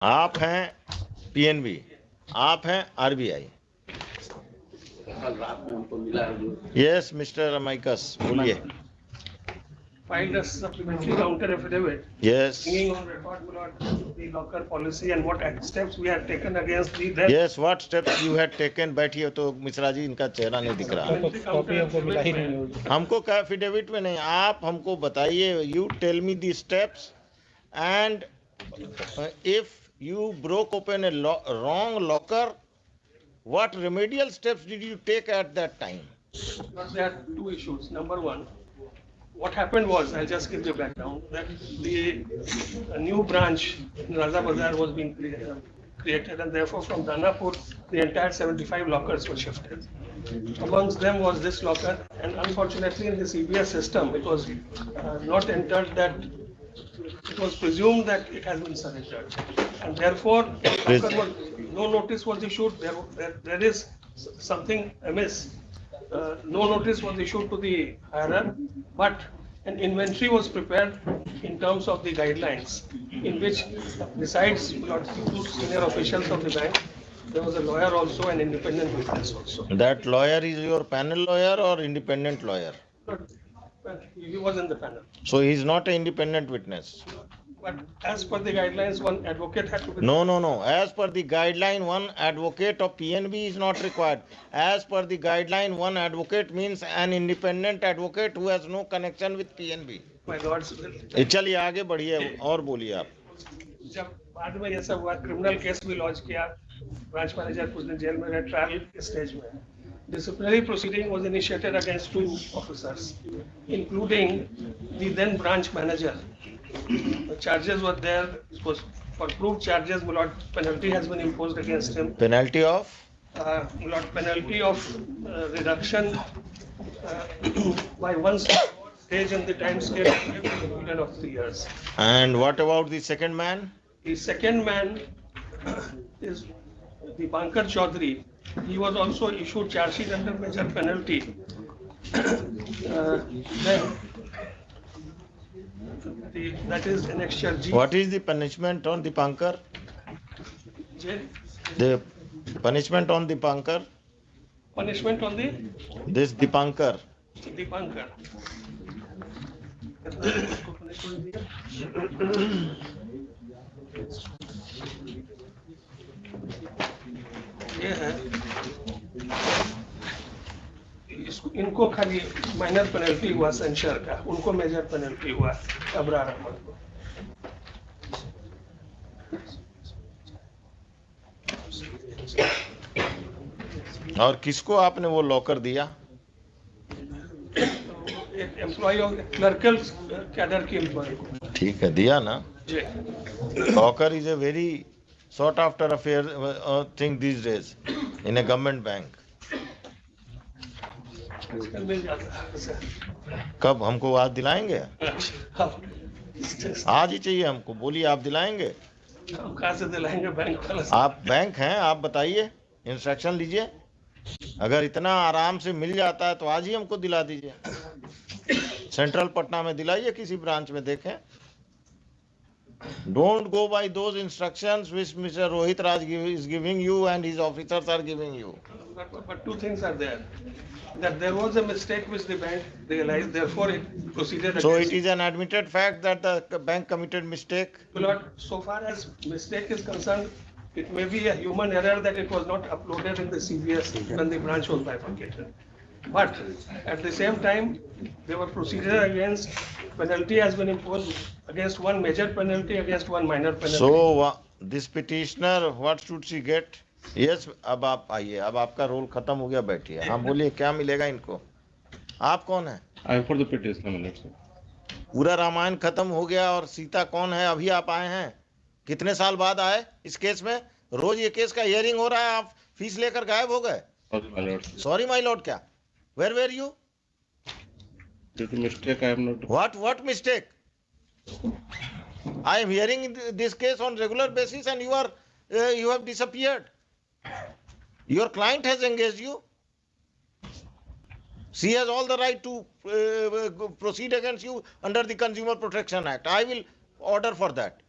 आप हैं पीएनबी, आप हैं आरबीआई। यस मिस्टर अमाइकस, बोलिए। Filed a supplementary counter affidavit. Yes. Bringing on record the locker policy and what steps we have taken against the then. Yes, what steps you had taken? बैठिए तो मिश्रा जी, इनका चेहरा नहीं दिख रहा। Copy हमको मिला ही नहीं। हमको क्या एफिडेविट में नहीं, आप हमको बताइए। You tell me the steps and if you broke open a wrong locker, what remedial steps did you take at that time? There are two issues. Number one, what happened was, I'll just give you background, that the new branch in Raza Bazar was being created, and therefore from Danapur, the entire 75 lockers were shifted. Amongst them was this locker, and unfortunately in the CBS system, it was not entered that, it was presumed that it has been surrendered. And therefore, no notice was issued, there is something amiss. No notice was issued to the hirer, but an inventory was prepared in terms of the guidelines, in which besides two senior officials of the bank, there was a lawyer also, an independent witness also. That lawyer is your panel lawyer or independent lawyer? He was in the panel. So he is not an independent witness. But as per the guidelines, one advocate had to be. No. As per the guideline, one advocate of PNB is not required. As per the guideline, one advocate means an independent advocate who has no connection with PNB. My lords. चलिए आगे बढ़िए और बोलिए आप। जब बाद में ये सब हुआ, क्रिमिनल केस भी लॉन्च किया, ब्रांच मैनेजर कुछ दिन जेल में रहे, ट्रायल स्टेज में। Disciplinary proceeding was initiated against two officers, including the then branch manager. The charges were there. It was for proved charges. Mulot penalty has been imposed against him. Penalty of? Mulot penalty of reduction by one stage in the time scale of 3 years. And what about the second man? The second man is the Bankar Chaudhary. He was also issued charge sheet under major penalty. That is annexure G. What is the punishment on the Pankar? J. The punishment on the Pankar? Punishment on the? This Dipankar. Dipankar. ये है, इनको खाली minor penalty हुआ सेंशर का, उनको major penalty हुआ अबरार अहमद को। और किसको आपने वो लॉकर दिया? एक एम्प्लॉय ऑफ क्लर्कल कैडर की एम्प्लॉय को। ठीक है, दिया ना? जी। Locker is a very sought after affair thing these days in a government bank. कब हमको आज दिलाएंगे? आज ही चाहिए हमको, बोलिए आप दिलाएंगे? कहाँ से दिलाएंगे? बैंक वाला। आप बैंक हैं, आप बताइए, इंस्ट्रक्शन लीजिए। अगर इतना आराम से मिल जाता है तो आज ही हमको दिला दीजिए। सेंट्रल पटना में दिलाइए, किसी ब्रांच में देखें। Don't go by those instructions which Mr. Rohit Raj is giving you and his officers are giving you. But two things are there. That there was a mistake which the bank realized, therefore it proceeded. So it is an admitted fact that the bank committed mistake? So far as mistake is concerned, it may be a human error that it was not uploaded in the CBS when the branch was bifurcated. But at the same time, there were procedures against, penalty has been imposed against one major penalty, against one minor penalty. So this petitioner, what should she get? Yes, अब आप आइए, अब आपका role खत्म हो गया, बैठिए। हाँ बोलिए, क्या मिलेगा इनको? आप कौन है? I am for the petitioner. पूरा रामायण खत्म हो गया और सीता कौन है? अभी आप आए हैं, कितने साल बाद आए इस केस में? रोज ये केस का हियरिंग हो रहा है, आप फीस लेकर गायब हो गए। Sorry my Lord. क्या? Where were you? Due to mistake, I am not. What mistake? I am hearing this case on regular basis, and you have disappeared. Your client has engaged you. She has all the right to proceed against you under the Consumer Protection Act. I will order for that.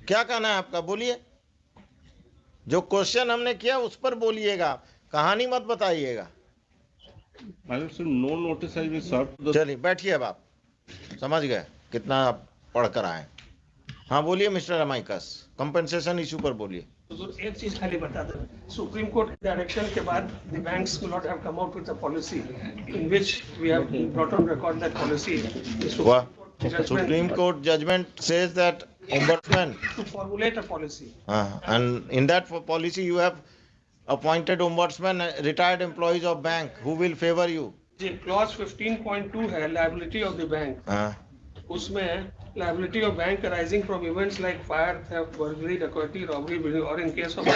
क्या कहना है आपका, बोलिए। जो question हमने किया उस पर बोलिएगा, कहानी मत बताइएगा। Madam sir, no notice has been served to the चलिए बैठिए, अब आप समझ गए कितना आप पढ़ कर आए। हाँ बोलिए मिस्टर अमाइकस, कंपनसेशन इशू पर बोलिए। तो एक चीज खाली बता दें, सुप्रीम कोर्ट डायरेक्शन के बाद the banks will not have come out with a policy in which we have brought on record that policy वाह, supreme court judgment says that ombudsman to formulate a policy. And in that policy you have appointed ombudsman, retired employees of bank who will favor you. जी, clause 15.2 है liability of the bank, उसमें liability of bank arising from events like fire, theft, burglary, dacoity, robbery, or in case of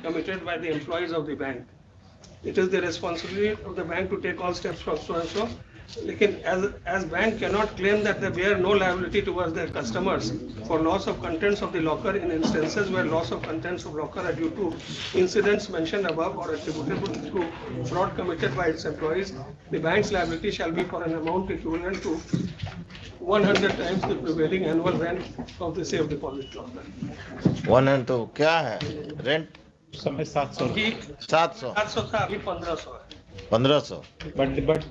committed by the employees of the bank. It is the responsibility of the bank to take all steps for so and so. लेकिन as bank cannot claim that they bear no liability towards their customers for loss of contents of the locker in instances where loss of contents of locker are due to incidents mentioned above or attributable to fraud committed by its employees. The bank's liability shall be for an amount equivalent to 100 times the prevailing annual rent of the safe deposit locker. 100 तो क्या है rent? समय 700 700 था, अभी 1500 है. 1500.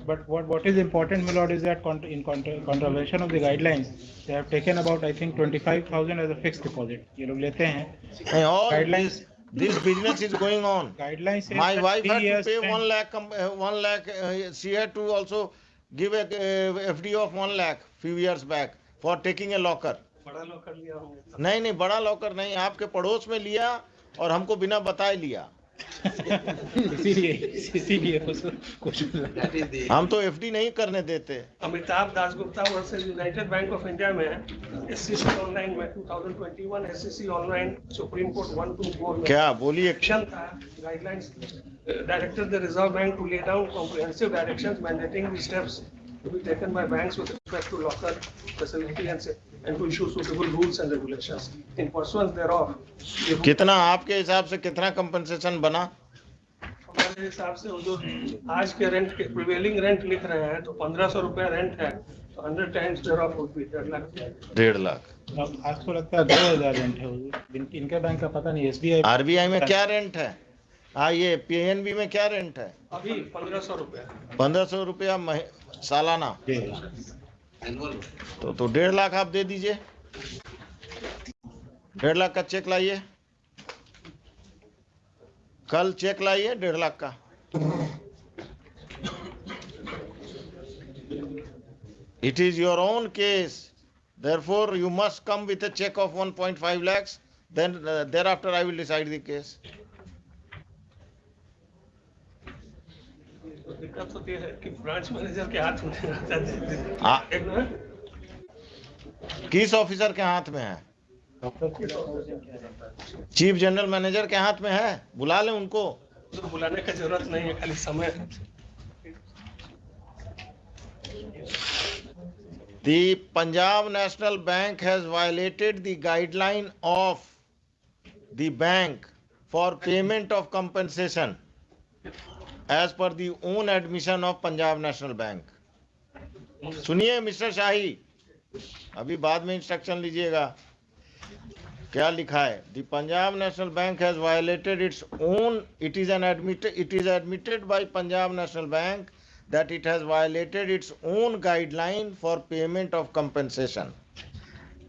but what is important, my lord, is that in contravention of the guidelines they have taken about, I think, 25,000 as a fixed deposit. ये लोग लेते हैं. All Guidelines. this business is going on. Guidelines say My that wife 3 had to years pay spent- 1 lakh. 1 lakh. She had to also give a FD of 1 lakh few years back for taking a locker. बड़ा locker लिया होंगे. नहीं बड़ा locker नहीं, आपके पड़ोस में लिया और हमको बिना बताए लिया. इसीलिए कुछ हम तो एफडी नहीं करने देते. Amitabh Dasgupta versus United bank of India में एससीसी ऑनलाइन में 2021 एससीसी ऑनलाइन सुप्रीम कोर्ट 124 में क्या बोलिए. एक्शन था, guidelines directed the Reserve Bank to lay down comprehensive directions mandating the steps to be taken by banks with respect to locker facility and to issue suitable rules and regulations. In pursuance thereof, कितना आपके हिसाब से कितना compensation बना? हमारे हिसाब से वो जो आज के रेंट के प्रिवेलिंग रेंट लिख रहे हैं तो 1500 रुपया रेंट है, तो 100 times thereof would be 1.5 lakh. 1.5 lakh. अब आज तो लगता है 2000 रेंट है. इनके बैंक का पता नहीं. एसबीआई आरबीआई में क्या रेंट है? ये पीएनबी में क्या रेंट है? अभी 1500 रुपया. 1500 रुपया सालाना. तो 1.5 लाख आप दे दीजिए. 1.5 लाख का चेक लाइए, कल चेक लाइए 1.5 लाख का. It is your own case, therefore you must come with a check of 1.5 lakhs. Then thereafter I will decide the case. दिक्कत होती है कि ब्रांच मैनेजर के हाथ में रहता है. हाँ. एक ना किस ऑफिसर के हाथ में है? चीफ जनरल मैनेजर के हाथ में है. बुला लें उनको. तो बुलाने का जरूरत नहीं है, खाली समय. The Punjab National Bank has violated the guideline of the bank for payment of compensation as per the own admission of Punjab National Bank. सुनिए मिस्टर शाही, अभी बाद में इंस्ट्रक्शन लीजिएगा. क्या लिखा है? The Punjab National Bank has violated its own. It is admitted by Punjab National Bank that it has violated its own guideline for payment of compensation.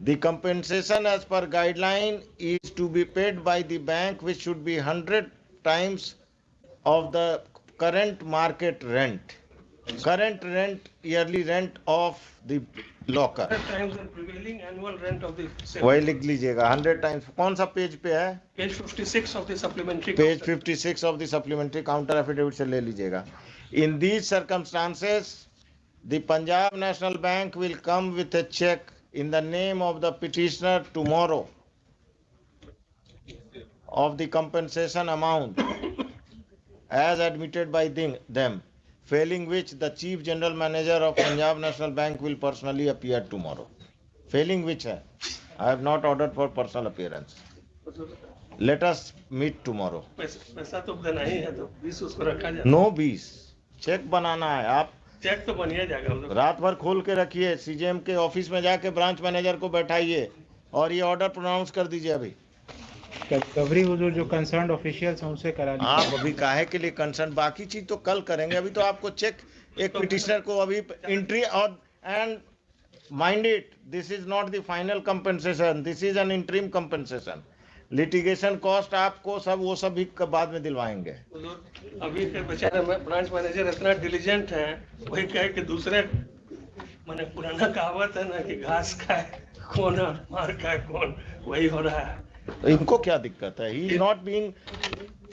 The compensation as per guideline is to be paid by the bank, which should be 100 times of the current market rent, yearly rent of the locker. 100 times the prevailing annual rent of the same. वही लिख लीजिएगा 100 times. कौन सा page पे है? Page 56 of the supplementary. Page 56 of the supplementary counter affidavit से ले लीजिएगा. In these circumstances, the Punjab National Bank will come with a check in the name of the petitioner tomorrow of the compensation amount as admitted by them, failing which the Chief General Manager of Punjab National Bank will personally appear tomorrow. Failing which है, I have not ordered for personal appearance. Let us meet tomorrow. पैसा तो देना ही है, तो 20 उसको रखा जाए. No 20 check बनाना है. आप चेक तो बनिए जाएगा उधर। रात भर खोल के रखिए, सीजीएम के ऑफिस में जाके ब्रांच मैनेजर को बैठाइए और ये ऑर्डर प्रोनाउंस कर दीजिए अभी। रिकवरी हुजूर जो कंसर्न ऑफिशियल्स हैं उनसे करा लीजिए। आप अभी काहे के लिए कंसर्न, बाकी चीज तो कल करेंगे, अभी तो आपको चेक, एक पिटिशनर को अभी एंट्री और and mind it, this is not the final compensation, this is an interim compensation. Litigation cost आपको सब वो सब भी बाद में दिलवाएंगे। अभी के बेचारे ब्रांच मैनेजर इतना डिलीजेंट है, वही कहे कि दूसरे, मैंने पुराना कहावत है ना कि घास खाए कौन और मार खाए कौन, वही हो रहा है। तो इनको क्या दिक्कत है? He is not being,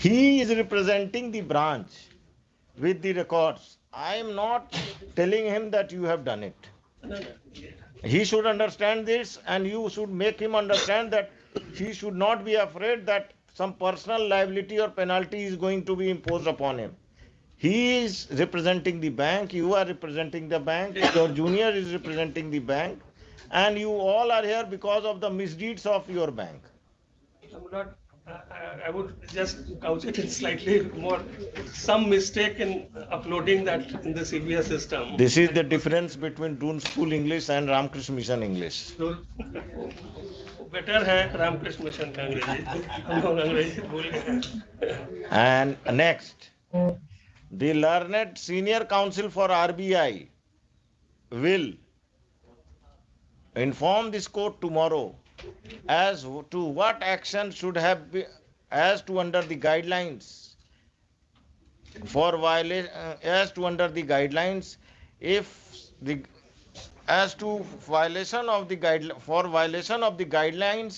he is representing the branch with the records. I am not telling him that you have done it. He should understand this, and you should make him understand that he should not be afraid that some personal liability or penalty is going to be imposed upon him. He is representing the bank, you are representing the bank, your junior is representing the bank, and you all are here because of the misdeeds of your bank. I'm not, I would just couch it in slightly more, some mistake in uploading that in the CBS system. This is the difference between Doon School English and Ramakrishna Mission English. तो better है Ramakrishna mission का अंग्रेजी, हम लोग अंग्रेजी भूल गए। And next, the learned senior counsel for RBI will inform this court tomorrow as to what action should have been, as to under the guidelines for as to under the guidelines, if the as to violation of the for violation of the guidelines,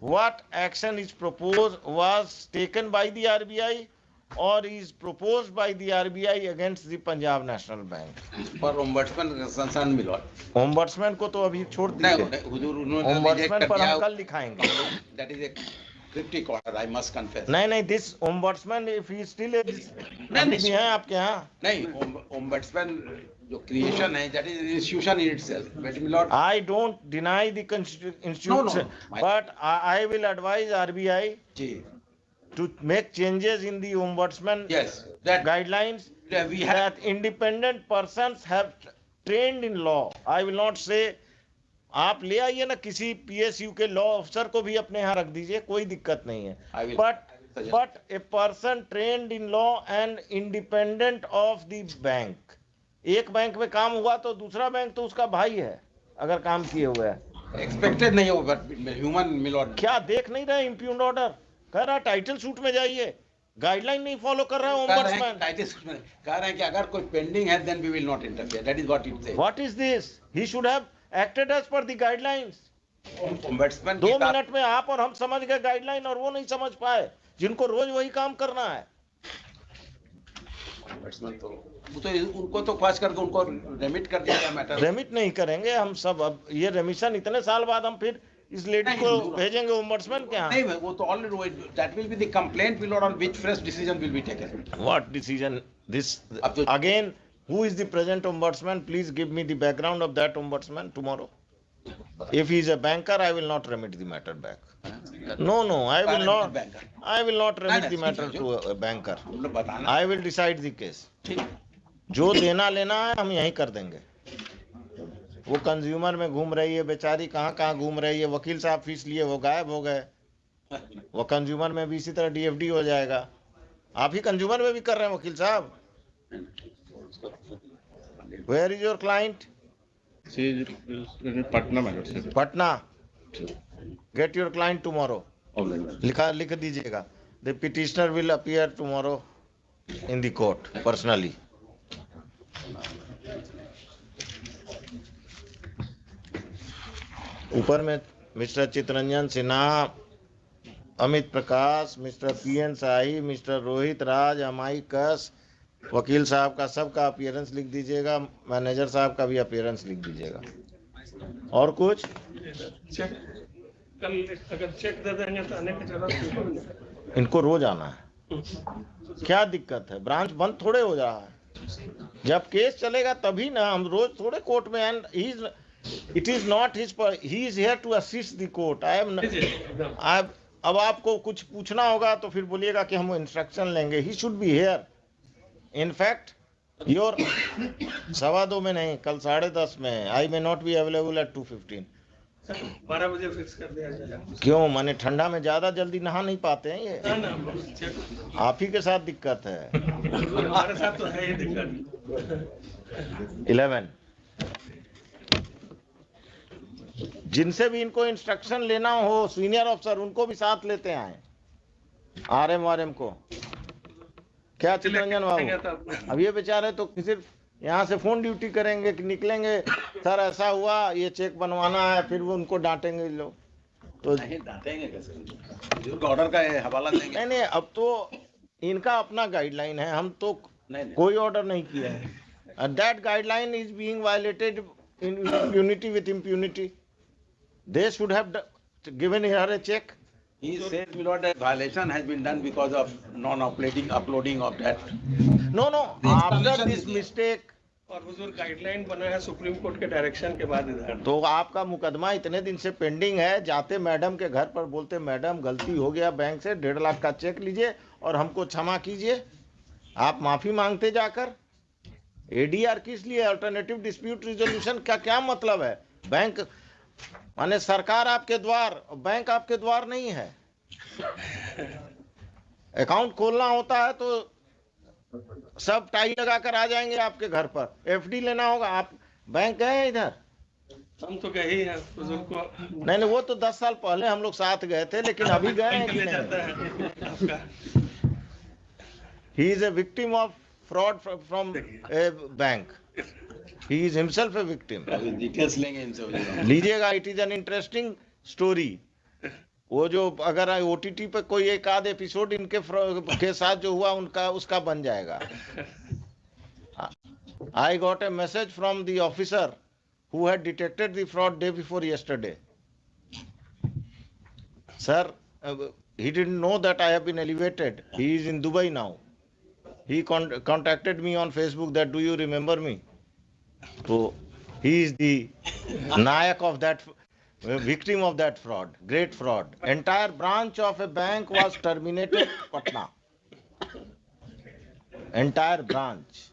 what action is proposed, was taken by the RBI or is proposed by the RBI against the Punjab National Bank. For ombudsman concern मिलो। Ombudsman को तो अभी छोड़ दीजिए, हुजूर उन्होंने ombudsman reject पर कर हम दिया। कल लिखाएंगे। That is a cryptic order, I must confess। नहीं, this ombudsman if he still नहीं, भी हैं आपके यहाँ। नहीं, ombudsman जो creation है, that is institution in itself। But my lord, I don't deny the institution, No. but I will advise RBI ji, to make changes in the ombudsman yes, that guidelines, we have, that independent persons have trained in law. I will not say, आप ले आइए ना किसी PSU के law अफसर को भी अपने यहाँ रख दीजिए, कोई दिक्कत नहीं है, I will suggest. but a person trained in law and independent of the bank. एक बैंक में काम हुआ तो दूसरा बैंक तो उसका भाई है अगर काम किए हुए है। expected नहीं हो, but human my lord। क्या देख नहीं रहे इम्प्यून्ड ऑर्डर? कह रहा टाइटल सूट में जाइए, गाइडलाइन नहीं फॉलो कर रहा है ओम्बड्समैन। कह रहे हैं कि अगर कोई पेंडिंग है then we will not interfere, that is what it says। What is this? He should have acted as per the guidelines. ombudsman 2 minute में आप और हम समझ गए गाइडलाइन और वो नहीं समझ पाए, जिनको रोज वही काम करना है। ombudsman तो वो तो उनको तो खास करके उनको रेमिट कर दिया गया मैटर। रेमिट नहीं करेंगे हम सब, अब ये रेमिशन इतने साल बाद हम फिर इस लेडी को भेजेंगे ओम्बड्समैन के यहाँ। नहीं, वो तो already that will be the complaint will on which fresh decision will be taken। What decision? This अब तो again, who is the present ombudsman? Please give me the background of that ombudsman tomorrow. If he is a banker, I will not remit the matter back. No, I will not. I will not remit the matter to a banker. हम लोग बताना I will decide the case. ठीक। जो देना लेना है हम यहीं कर देंगे। वो कंज्यूमर में घूम रही है बेचारी, कहाँ घूम रही है, वकील साहब फीस लिए वो गायब हो गए। वो कंज्यूमर में भी इसी तरह DFD हो जाएगा। आप ही कंज्यूमर में भी कर रहे हैं वकील साहब। Where is your client? She is in Patna, my lord। Patna. Get your client tomorrow. Alright। लिख दीजिएगा। The petitioner will appear tomorrow in the court personally. ऊपर में मिस्टर चितरंजन सिन्हा, अमित प्रकाश, मिस्टर PN शाही, मिस्टर रोहित राज, अमाई कस, वकील साहब का सबका अपीयरेंस लिख दीजिएगा, मैनेजर साहब का भी अपीयरेंस लिख दीजिएगा। और कुछ? चेक कल अगर चेक दे देंगे तो आने की जरूरत नहीं। इनको रोज आना है, क्या दिक्कत है? ब्रांच बंद थोड़े हो रहा है, जब केस चलेगा तभी ना, हम रोज थोड़े कोर्ट में। And it is not his, he is here to assist the court. I am अब आपको कुछ पूछना होगा तो फिर बोलिएगा कि हम इंस्ट्रक्शन लेंगे। He should be here. In fact, your 2:15 में नहीं, कल 10:30 में है। I may not be available at 2:15। Sir 12 बजे फिक्स कर दिया जाए। क्यों? माने ठंडा में ज्यादा जल्दी नहा नहीं पाते हैं ये? ना ना चेक आप ही के साथ दिक्कत है। हमारे साथ तो है ये दिक्कत। 11 जिनसे भी इनको इंस्ट्रक्शन लेना हो सीनियर ऑफिसर, उनको भी साथ लेते आए, आरएम को। क्या चितरंजन बाबू, अब ये बेचारे तो सिर्फ यहाँ से फोन ड्यूटी करेंगे कि निकलेंगे, सर ऐसा हुआ, ये चेक बनवाना है, फिर वो उनको डांटेंगे लोग। तो नहीं डांटेंगे कैसे, ऑर्डर का हवाला देंगे। नहीं, अब तो इनका अपना गाइडलाइन है, हम तो नहीं। कोई ऑर्डर नहीं किया है। That guideline is being violated in impunity with impunity. They should have given her a check. He says, my lord, that violation has been done because of uploading of that. No, The after explanation this is here. mistake, और हुजूर guideline बना है supreme court के direction के बाद इधर। तो आपका मुकदमा इतने दिन से पेंडिंग है, जाते मैडम के घर पर बोलते मैडम गलती हो गया, बैंक से 1.5 लाख का चेक लीजिए और हमको क्षमा कीजिए। आप माफी मांगते जाकर। एडीआर किस लिए? अल्टरनेटिव डिस्प्यूट रिजोल्यूशन का क्या मतलब है? बैंक माने सरकार आपके द्वार, बैंक आपके द्वार नहीं है। अकाउंट खोलना होता है तो सब टाई लगाकर आ जाएंगे आपके घर पर। एफडी लेना होगा, आप बैंक गए हैं इधर? हम तो गए ही हैं हुजूर को। नहीं, वो तो 10 साल पहले हम लोग साथ गए थे, लेकिन अभी गए हैं कि ले जाता नहीं? है आपका। He is a victim of fraud from A bank. He is himself a victim. अभी डिटेल्स लेंगे इनसे। लीजिएगा, it is an interesting story. वो जो अगर ओटीटी पे कोई एक आध एपिसोड इनके के साथ जो हुआ उनका उसका बन जाएगा। I got a message from the officer who had detected the fraud day before yesterday. Sir, he didn't know that I have been elevated. He is in Dubai now. He contacted me on Facebook that, do you remember me? So he is the nayak of that, victim of that fraud, great fraud. Entire branch of a bank was terminated, Patna. Entire branch.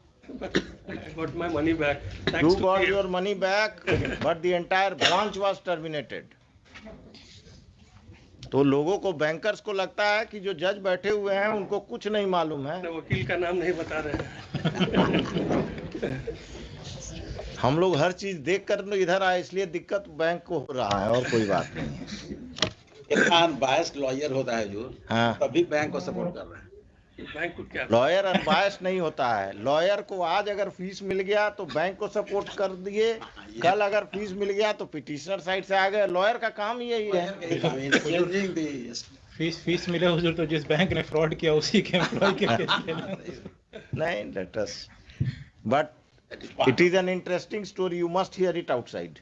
I got my money back. Thanks You to got PM. your money back, but the entire branch was terminated. तो लोगों को, bankers को लगता है कि जो जज बैठे हुए हैं उनको कुछ नहीं मालूम है। वकील का नाम नहीं बता रहे हैं। हम लोग हर चीज देख कर इधर आए, इसलिए दिक्कत बैंक को हो रहा है, और कोई बात नहीं। एक अनबायस्ड लॉयर होता है जो, हाँ, तभी बैंक को सपोर्ट कर रहा है। बैंक को क्या? लॉयर अनबायस्ड नहीं होता है। लॉयर को आज अगर फीस मिल गया तो बैंक को सपोर्ट कर दिए, कल अगर फीस मिल गया तो पिटिशनर साइड से आ गए। लॉयर का काम ही यही है। फीस मिले हुजूर तो जिस बैंक ने फ्रॉड किया उसी के एम्प्लॉय के केस लेना। नहीं, let us, but it is an interesting story, you must here it outside.